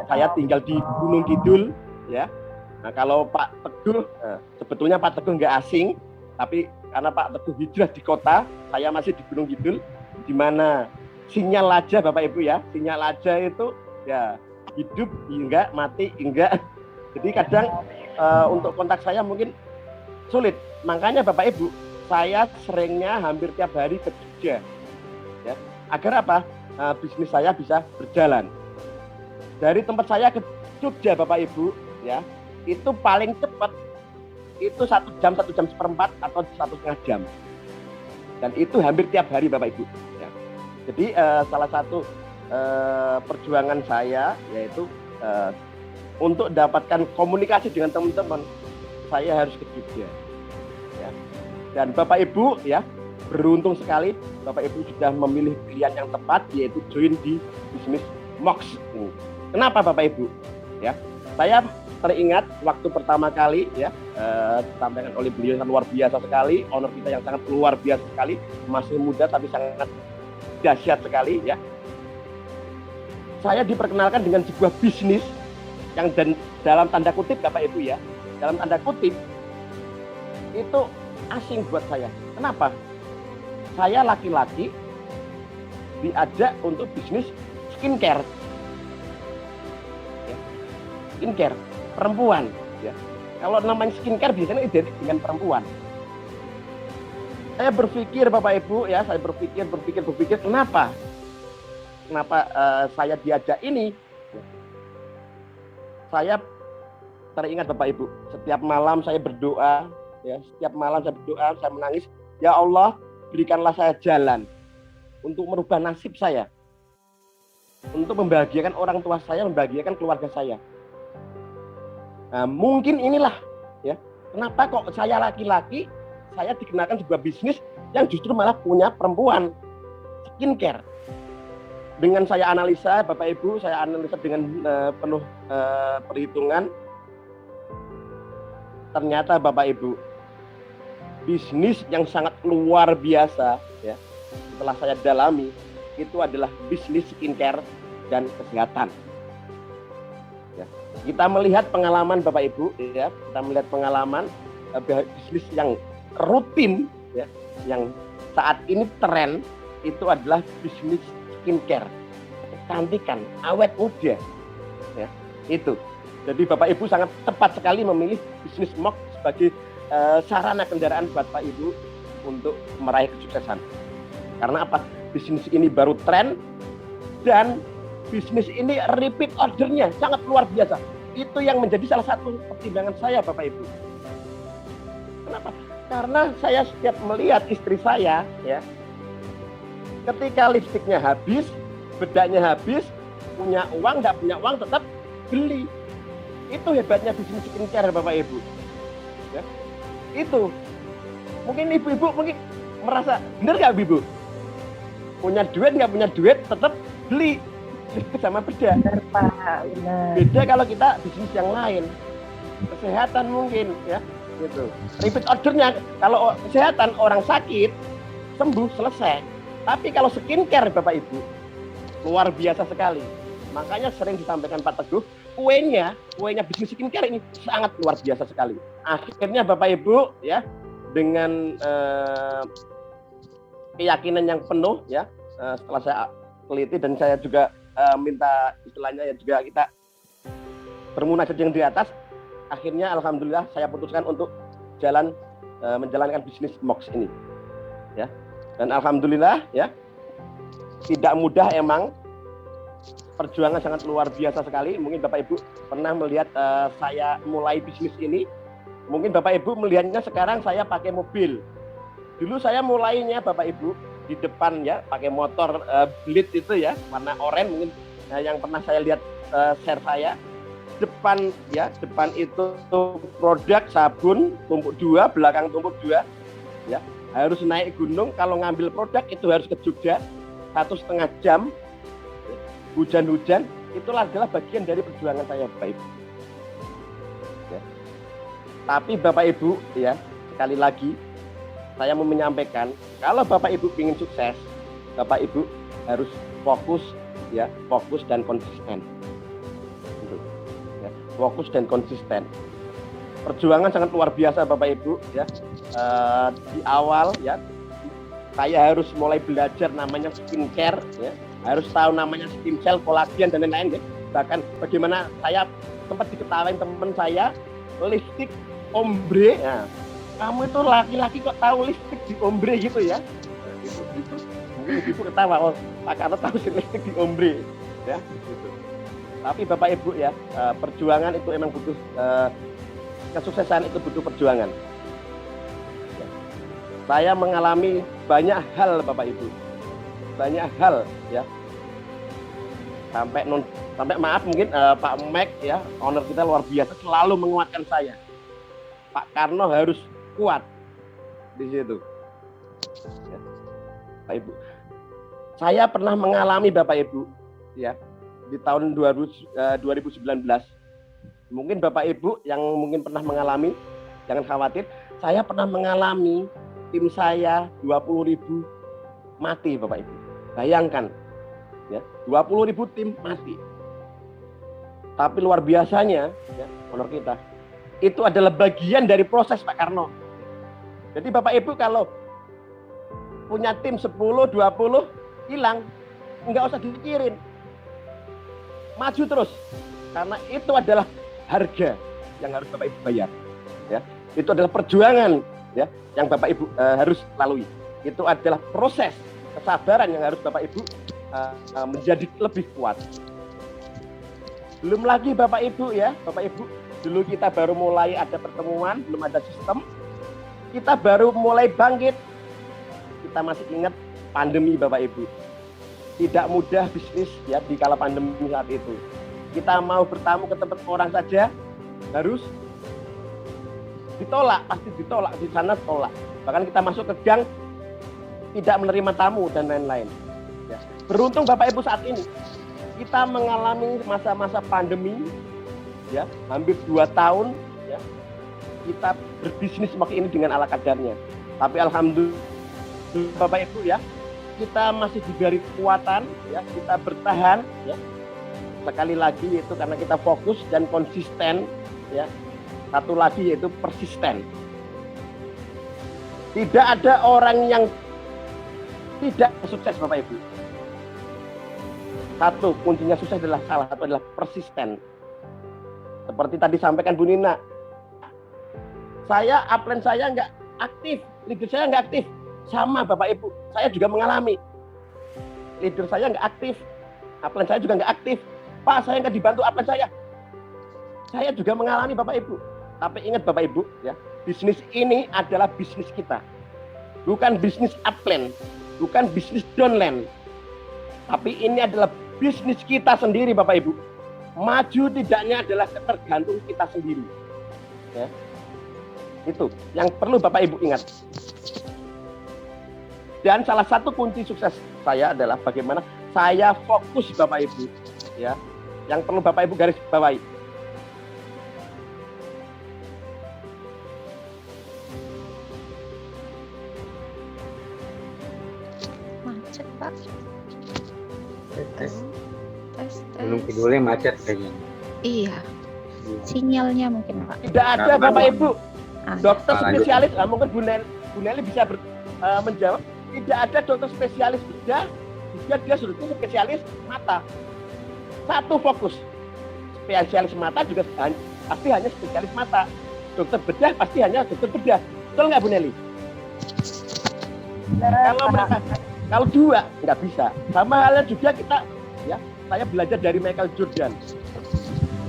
Saya tinggal di Gunung Kidul, ya. Nah, kalau Pak Teguh, sebetulnya Pak Teguh nggak asing, tapi karena Pak Teguh hijrah di kota, saya masih di Gunung Kidul, di mana sinyal aja Bapak Ibu ya, sinyal aja itu ya hidup enggak, mati enggak. Jadi kadang untuk kontak saya mungkin sulit. Makanya Bapak Ibu, saya seringnya hampir tiap hari ke Jogja, ya. Agar apa? Bisnis saya bisa berjalan. Dari tempat saya ke Jogja Bapak Ibu, ya, itu paling cepat itu 1 jam 1 jam 1/4 atau 1,5 jam. Dan itu hampir tiap hari Bapak Ibu. Ya. Jadi salah satu perjuangan saya yaitu untuk dapatkan komunikasi dengan teman-teman, saya harus ke Jogja. Ya. Dan Bapak Ibu ya beruntung sekali Bapak Ibu sudah memilih pilihan yang tepat, yaitu join di bisnis MOX. Kenapa Bapak Ibu? Ya, saya teringat waktu pertama kali ya disampaikan oleh beliau yang luar biasa sekali, owner kita yang sangat luar biasa sekali, masih muda tapi sangat dahsyat sekali ya. Saya diperkenalkan dengan sebuah bisnis yang dalam tanda kutip Bapak Ibu ya, dalam tanda kutip itu asing buat saya. Kenapa? Saya laki-laki diajak untuk bisnis skincare. Ya. Skincare, perempuan. Ya. Kalau namanya skincare biasanya identik dengan perempuan. Saya berpikir Bapak Ibu ya, saya berpikir kenapa saya diajak ini? Ya. Saya teringat Bapak Ibu, setiap malam saya berdoa, ya, saya menangis, ya Allah, berikanlah saya jalan untuk merubah nasib saya, untuk membahagiakan orang tua saya, membahagiakan keluarga saya. Nah, mungkin inilah ya, kenapa kok saya laki-laki, saya dikenakan sebuah bisnis yang justru malah punya perempuan, skincare. Dengan saya analisa, Bapak Ibu, saya analisa dengan penuh perhitungan. Ternyata Bapak Ibu, bisnis yang sangat luar biasa ya, setelah saya dalami, itu adalah bisnis skincare dan kesehatan. Ya. Kita melihat pengalaman Bapak Ibu ya, kita melihat pengalaman bisnis yang rutin ya, yang saat ini tren itu adalah bisnis skincare, kecantikan, awet muda ya, itu. Jadi Bapak Ibu sangat tepat sekali memilih bisnis MOX sebagai sarana kendaraan buat Pak Ibu untuk meraih kesuksesan. Karena apa? Bisnis ini baru tren dan bisnis ini repeat ordernya sangat luar biasa. Itu yang menjadi salah satu pertimbangan saya Bapak Ibu. Kenapa? Karena saya setiap melihat istri saya ya, ketika lipstiknya habis, bedaknya habis, punya uang, nggak punya uang tetap beli. Itu hebatnya bisnis skincare Bapak Ibu. Ya. Itu. Mungkin ibu-ibu mungkin merasa, bener nggak Ibu? Punya duit, nggak punya duit, tetap beli. Sama beda. Benar Pak, benar. Beda kalau kita bisnis yang lain. Kesehatan mungkin ya. Gitu. Repeat ordernya, kalau kesehatan orang sakit, sembuh, selesai. Tapi kalau skincare Bapak Ibu, luar biasa sekali. Makanya sering disampaikan Pak Teguh, kuenya bisnis skincare ini sangat luar biasa sekali. Akhirnya Bapak Ibu ya, dengan keyakinan yang penuh ya, setelah saya teliti dan saya juga minta istilahnya ya juga kita bermunajat yang di atas, akhirnya alhamdulillah saya putuskan untuk menjalankan bisnis MOX ini ya. Dan alhamdulillah ya, tidak mudah emang, perjuangan sangat luar biasa sekali. Mungkin Bapak Ibu pernah melihat saya mulai bisnis ini, mungkin Bapak Ibu melihatnya sekarang saya pakai mobil. Dulu saya mulainya Bapak Ibu di depan ya, pakai motor Blitz itu ya, warna oranye mungkin yang pernah saya lihat share saya. Depan itu produk sabun tumpuk 2, belakang tumpuk 2 ya. Harus naik gunung, kalau ngambil produk itu harus ke Jogja 1,5 jam. Hujan-hujan, itulah adalah bagian dari perjuangan saya Bapak Ibu. Ya. Tapi Bapak Ibu ya, sekali lagi saya mau menyampaikan, kalau Bapak Ibu ingin sukses, Bapak Ibu harus fokus dan konsisten. fokus dan konsisten. Perjuangan sangat luar biasa Bapak Ibu ya. Di awal ya saya harus mulai belajar namanya skincare ya. Harus tahu namanya stem cell, kolagen dan lain-lain ya. Bahkan bagaimana saya sempat diketawain teman saya lipstick ombre ya. Kamu itu laki-laki kok tahu lipstick di ombre gitu ya. Gitu. Mungkin ibu ketawa, Pak Karno tahu lipstick di ombre ya gitu. Tapi Bapak Ibu ya, perjuangan itu emang butuh kesuksesan itu butuh perjuangan. Saya mengalami banyak hal Bapak Ibu, banyak hal ya. Sampai maaf mungkin Pak Mek ya, owner kita luar biasa selalu menguatkan saya. Pak Karno harus kuat di situ. Ya. Bapak Ibu, saya pernah mengalami Bapak Ibu ya di tahun 2019. Mungkin Bapak Ibu yang mungkin pernah mengalami, jangan khawatir. Saya pernah mengalami tim saya 20.000 mati Bapak Ibu. Bayangkan, ya 20.000 tim mati. Tapi luar biasanya, ya, honor kita, itu adalah bagian dari proses Pak Karno. Jadi Bapak Ibu kalau punya tim 10, 20 hilang, nggak usah dipikirin. Maju terus, karena itu adalah harga yang harus Bapak Ibu bayar, ya. Itu adalah perjuangan, ya, yang Bapak Ibu harus lalui. Itu adalah proses kesabaran yang harus Bapak Ibu menjadi lebih kuat. Belum lagi Bapak Ibu ya, Bapak Ibu, dulu kita baru mulai ada pertemuan, belum ada sistem, kita baru mulai bangkit. Kita masih ingat pandemi Bapak Ibu. Tidak mudah bisnis ya di kala pandemi saat itu. Kita mau bertamu ke tempat orang saja harus ditolak, pasti ditolak, di sana tolak. Bahkan kita masuk ke gang tidak menerima tamu dan lain-lain. Ya. Beruntung Bapak Ibu saat ini kita mengalami masa-masa pandemi, ya hampir 2 tahun, ya kita berbisnis seperti ini dengan ala kadarnya. Tapi alhamdulillah Bapak Ibu ya, kita masih diberi kekuatan, ya kita bertahan, ya. Sekali lagi yaitu karena kita fokus dan konsisten, ya. Satu lagi yaitu persisten. Tidak ada orang yang tidak sukses Bapak Ibu. Satu kuncinya sukses adalah salah satu adalah persisten. Seperti tadi sampaikan Bu Nina, saya upline saya nggak aktif, leader saya nggak aktif. Sama Bapak Ibu, saya juga mengalami. Leader saya nggak aktif, upline saya juga nggak aktif. Pak, saya nggak dibantu upline saya. Saya juga mengalami Bapak Ibu. Tapi ingat Bapak Ibu, ya, bisnis ini adalah bisnis kita. Bukan bisnis upline, bukan bisnis downline. Tapi ini adalah bisnis kita sendiri Bapak Ibu. Maju tidaknya adalah tergantung kita sendiri. Ya. Itu yang perlu Bapak Ibu ingat. Dan salah satu kunci sukses saya adalah bagaimana saya fokus Bapak Ibu. Ya, yang perlu Bapak Ibu garis bawahi. Macet Pak. Tes. Tes. Gunung Kidulnya macet kayaknya. Iya. Sinyalnya mungkin Pak. Tidak ada Bapak Ibu. Dokter lanjut. spesialis, mungkin Bu Nelly bisa menjawab. Tidak ada dokter spesialis bedah, juga dia sudah spesialis mata. Satu fokus. Spesialis mata juga pasti hanya spesialis mata. Dokter bedah pasti hanya dokter bedah. Betul nggak Bu Nelly? Kalau dua nggak bisa. Sama halnya juga kita, ya, saya belajar dari Michael Jordan.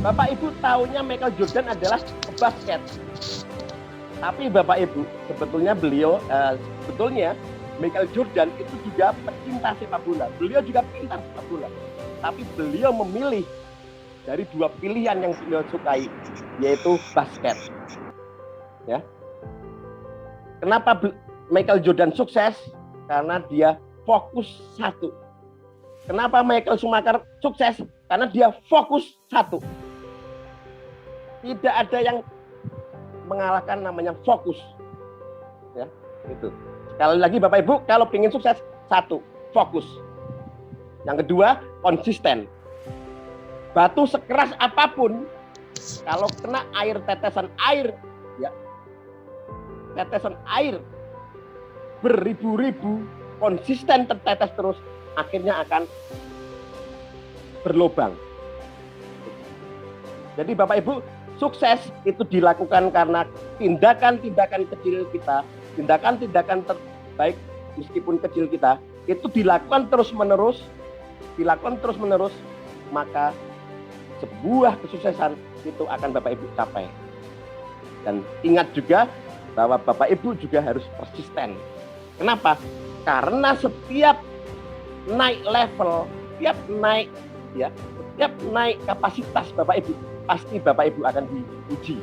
Bapak Ibu tahunya Michael Jordan adalah basket. Tapi Bapak Ibu, sebetulnya beliau, sebetulnya Michael Jordan itu juga pecinta sepak bola. Beliau juga pintar sepak bola. Tapi beliau memilih dari 2 pilihan yang beliau sukai, yaitu basket. Ya. Kenapa Michael Jordan sukses? Karena dia fokus satu. Kenapa Michael Schumacher sukses? Karena dia fokus satu. Tidak ada yang mengalahkan namanya fokus. Ya, itu. Sekali lagi Bapak Ibu, kalau ingin sukses, satu, fokus. Yang kedua, konsisten. Batu sekeras apapun, Kalau kena air, tetesan air, ya, tetesan air beribu-ribu konsisten tertetes terus, akhirnya akan berlubang. Jadi Bapak Ibu, sukses itu dilakukan karena tindakan-tindakan kecil kita, tindakan-tindakan terbaik meskipun kecil kita, itu dilakukan terus-menerus, maka sebuah kesuksesan itu akan Bapak Ibu capai. Dan ingat juga bahwa Bapak Ibu juga harus persisten. Kenapa? Karena setiap naik level, setiap naik kapasitas Bapak Ibu, pasti Bapak Ibu akan diuji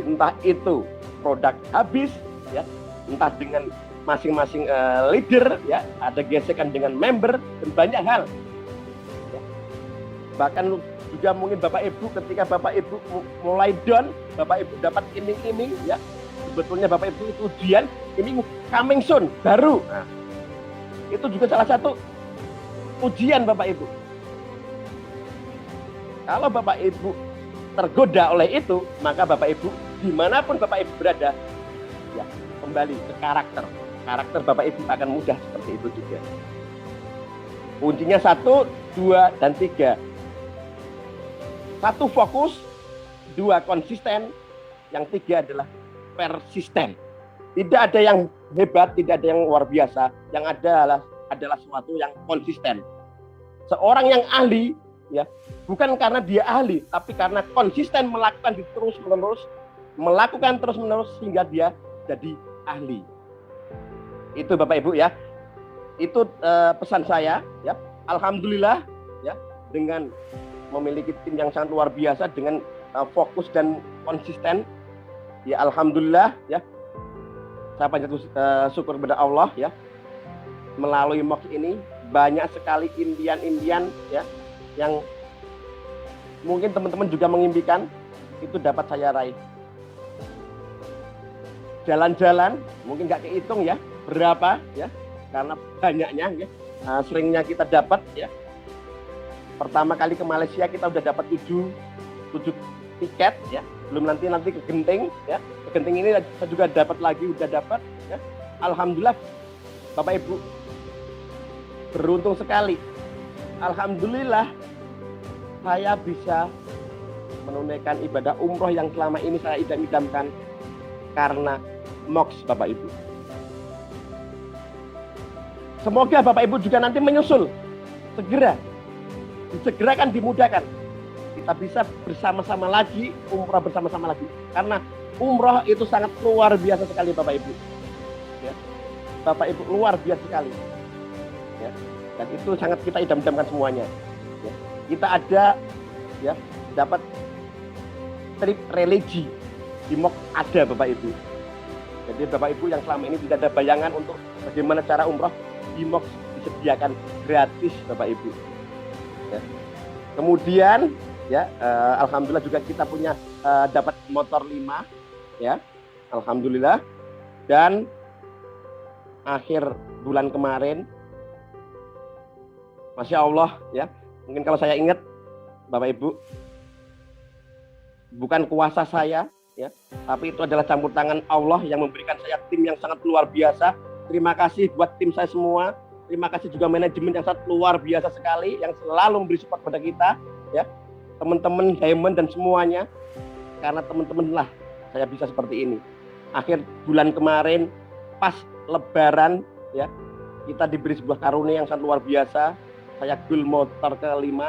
entah itu produk habis, ya, entah dengan masing-masing leader, ya, ada gesekan dengan member dan banyak hal. Ya. Bahkan juga mungkin Bapak Ibu ketika Bapak Ibu mulai down, Bapak Ibu dapat iming-iming, ya, sebetulnya Bapak Ibu itu ujian, ini coming soon, baru. Nah, itu juga salah satu ujian Bapak Ibu. Kalau Bapak Ibu tergoda oleh itu, maka Bapak Ibu dimanapun Bapak Ibu berada, ya, kembali ke karakter. Karakter Bapak Ibu akan mudah seperti itu juga. Kuncinya 1, 2, dan 3. 1 fokus, 2 konsisten, yang 3 adalah persisten. Tidak ada yang hebat, tidak ada yang luar biasa. Yang ada adalah sesuatu yang konsisten. Seorang yang ahli, ya, bukan karena dia ahli, tapi karena konsisten melakukan terus-menerus sehingga dia jadi ahli. Itu Bapak Ibu, ya. Itu pesan saya, ya. Alhamdulillah, ya, dengan memiliki tim yang sangat luar biasa dengan fokus dan konsisten, ya, alhamdulillah, ya. Saya panjat syukur kepada Allah, ya. Melalui MOX ini banyak sekali impian-impian, ya, yang mungkin teman-teman juga mengimpikan, itu dapat saya raih. Jalan-jalan mungkin nggak kehitung, ya, berapa, ya, karena banyaknya, ya, seringnya kita dapat, ya. Pertama kali ke Malaysia kita udah dapat 7 tiket, ya, belum nanti ke Genting, ya. Ke Genting ini saya juga dapat lagi, udah dapat, ya. Alhamdulillah Bapak Ibu, beruntung sekali. Alhamdulillah saya bisa menunaikan ibadah umroh yang selama ini saya idam-idamkan karena MOX Bapak Ibu. Semoga Bapak Ibu juga nanti menyusul, disegerakan, dimudahkan. Kita bisa bersama-sama lagi, umroh bersama-sama lagi. Karena umroh itu sangat luar biasa sekali Bapak Ibu. Ya. Bapak Ibu luar biasa sekali. Ya. Dan itu sangat kita idam-idamkan semuanya. Ya. Kita ada, ya, dapat trip religi di MOX ada Bapak Ibu. Jadi Bapak Ibu yang selama ini tidak ada bayangan untuk bagaimana cara umroh, di MOX disediakan gratis Bapak Ibu. Ya. Kemudian, ya, alhamdulillah juga kita punya dapat motor 5, ya, alhamdulillah. Dan akhir bulan kemarin, Masya Allah, ya, mungkin kalau saya ingat Bapak Ibu, bukan kuasa saya, ya, tapi itu adalah campur tangan Allah yang memberikan saya tim yang sangat luar biasa. Terima kasih buat tim saya semua. Terima kasih juga manajemen yang sangat luar biasa sekali yang selalu memberi support pada kita, ya. Teman-teman Diamond dan semuanya. Karena teman-teman lah saya bisa seperti ini. Akhir bulan kemarin pas Lebaran, ya, kita diberi sebuah karunia yang sangat luar biasa. Saya goal motor ke-5,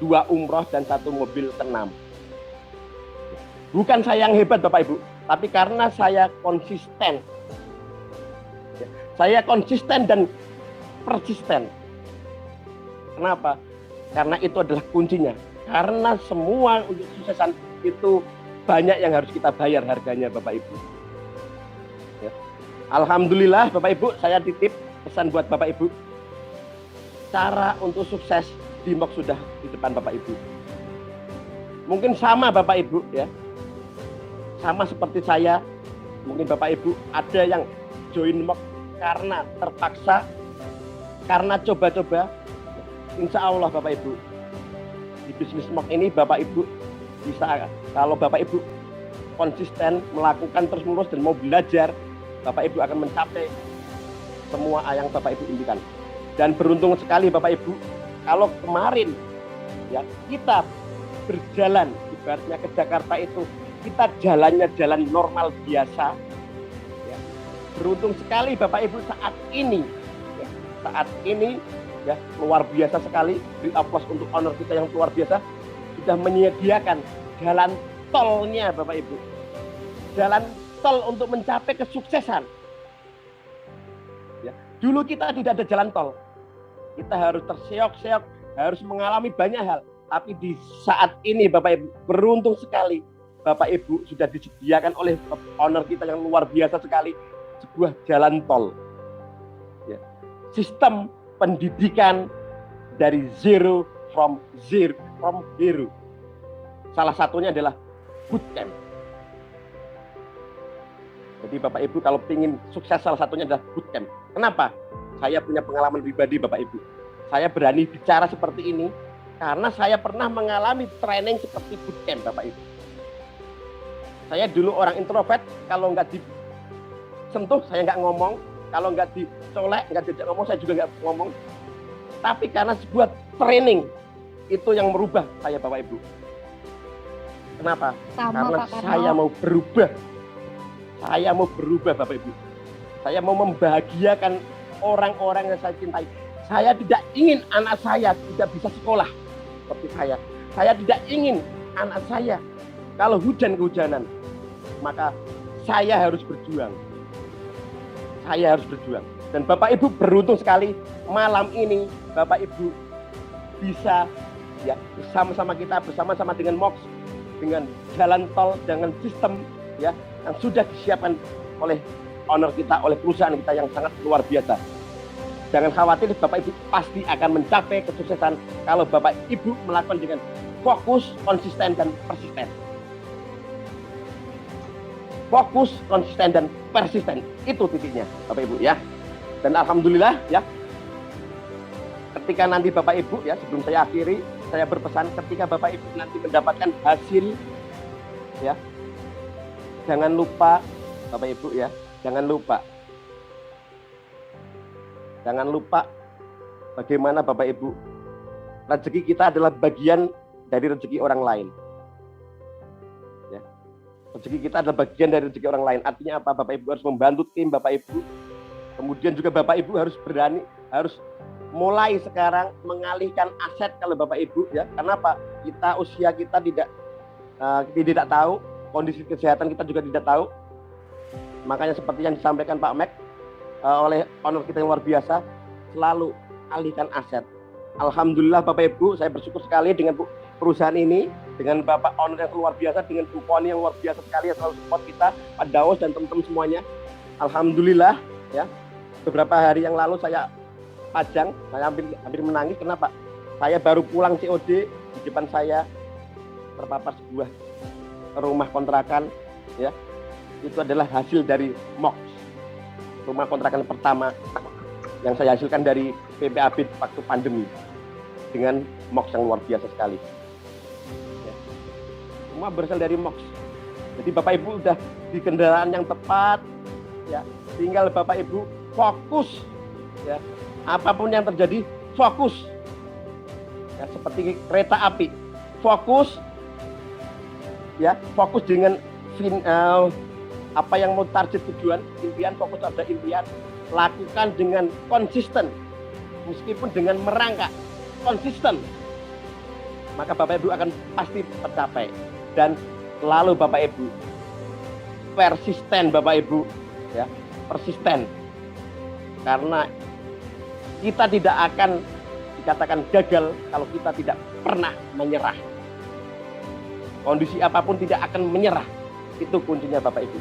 2 umroh dan 1 mobil ke-6. Bukan saya yang hebat Bapak Ibu, tapi karena saya konsisten. Saya konsisten dan persisten. Kenapa? Karena itu adalah kuncinya. Karena semua untuk suksesan itu banyak yang harus kita bayar harganya Bapak Ibu. Ya. Alhamdulillah Bapak Ibu, saya titip pesan buat Bapak Ibu. Cara untuk sukses di MOX sudah di depan Bapak Ibu. Mungkin sama Bapak Ibu, ya. Sama seperti saya. Mungkin Bapak Ibu ada yang join MOX karena terpaksa, karena coba-coba. Insya Allah Bapak Ibu, di bisnis mock ini Bapak Ibu bisa, kalau Bapak Ibu konsisten melakukan terus-menerus dan mau belajar, Bapak Ibu akan mencapai semua yang Bapak Ibu impikan. Dan beruntung sekali Bapak Ibu, kalau kemarin ya kita berjalan ibaratnya ke Jakarta itu kita jalannya jalan normal biasa ya. Beruntung sekali Bapak Ibu saat ini ya luar biasa sekali, beri aplaus untuk owner kita yang luar biasa, sudah menyediakan jalan tolnya Bapak Ibu, jalan tol untuk mencapai kesuksesan ya. Dulu kita tidak ada jalan tol, kita harus terseok-seok, harus mengalami banyak hal. Tapi di saat ini Bapak Ibu, beruntung sekali Bapak Ibu sudah disediakan oleh owner kita yang luar biasa sekali sebuah jalan tol ya. Sistem pendidikan dari from hero. Salah satunya adalah bootcamp. Jadi Bapak Ibu kalau ingin sukses, salah satunya adalah bootcamp. Kenapa? Saya punya pengalaman pribadi Bapak Ibu. Saya berani bicara seperti ini karena saya pernah mengalami training seperti bootcamp Bapak Ibu. Saya dulu orang introvert, kalau nggak disentuh saya nggak ngomong, kalau nggak dicolek, nggak diajak ngomong, saya juga nggak ngomong. Tapi karena sebuah training itu yang merubah saya Bapak Ibu. Kenapa? Karena saya mau berubah. Saya mau berubah Bapak Ibu. Saya mau membahagiakan orang-orang yang saya cintai. Saya tidak ingin anak saya tidak bisa sekolah seperti saya. Saya tidak ingin anak saya kalau hujan-kehujanan, maka saya harus berjuang. Saya harus berjuang. Dan Bapak Ibu beruntung sekali malam ini Bapak Ibu bisa ya bersama-sama kita, bersama-sama dengan MOX, dengan jalan tol, dengan sistem ya yang sudah disiapkan oleh owner kita, oleh perusahaan kita yang sangat luar biasa. Jangan khawatir, Bapak Ibu pasti akan mencapai kesuksesan kalau Bapak Ibu melakukan dengan fokus, konsisten, dan persisten. Fokus, konsisten, dan persisten. Itu titiknya Bapak Ibu ya. Dan alhamdulillah ya, ketika nanti Bapak Ibu ya, sebelum saya akhiri, saya berpesan ketika Bapak Ibu nanti mendapatkan hasil ya, jangan lupa Bapak Ibu ya, jangan lupa bagaimana Bapak Ibu, rezeki kita adalah bagian dari rezeki orang lain ya. Rezeki kita adalah bagian dari rezeki orang lain. Artinya apa? Bapak Ibu harus membantu tim Bapak Ibu. Kemudian juga Bapak Ibu harus berani, harus mulai sekarang mengalihkan aset kalau Bapak Ibu ya. Kenapa? Usia kita tidak tahu, kondisi kesehatan kita juga tidak tahu. Makanya seperti yang disampaikan Pak Mek oleh owner kita yang luar biasa, selalu alihkan aset. Alhamdulillah Bapak Ibu, saya bersyukur sekali dengan perusahaan ini, dengan Bapak owner yang luar biasa, dengan Bu Poni yang luar biasa sekali yang selalu support kita, Pak Daus dan teman-teman semuanya. Alhamdulillah ya. Beberapa hari yang lalu saya pajang, saya hampir menangis. Kenapa? Saya baru pulang COD, di depan saya terpapar sebuah rumah kontrakan ya. Itu adalah hasil dari MOX, rumah kontrakan pertama yang saya hasilkan dari PPAB waktu pandemi dengan MOX yang luar biasa sekali ya. Semua berasal dari MOX. Jadi Bapak Ibu udah di kendaraan yang tepat ya, tinggal Bapak Ibu fokus ya, apapun yang terjadi fokus ya, seperti kereta api, fokus ya, fokus dengan apa yang mau target tujuan, impian, fokus pada impian, lakukan dengan konsisten, meskipun dengan merangkak konsisten, maka Bapak Ibu akan pasti tercapai. Dan lalu Bapak Ibu persisten Bapak Ibu ya, persisten, karena kita tidak akan dikatakan gagal kalau kita tidak pernah menyerah. Kondisi apapun tidak akan menyerah. Itu kuncinya Bapak Ibu.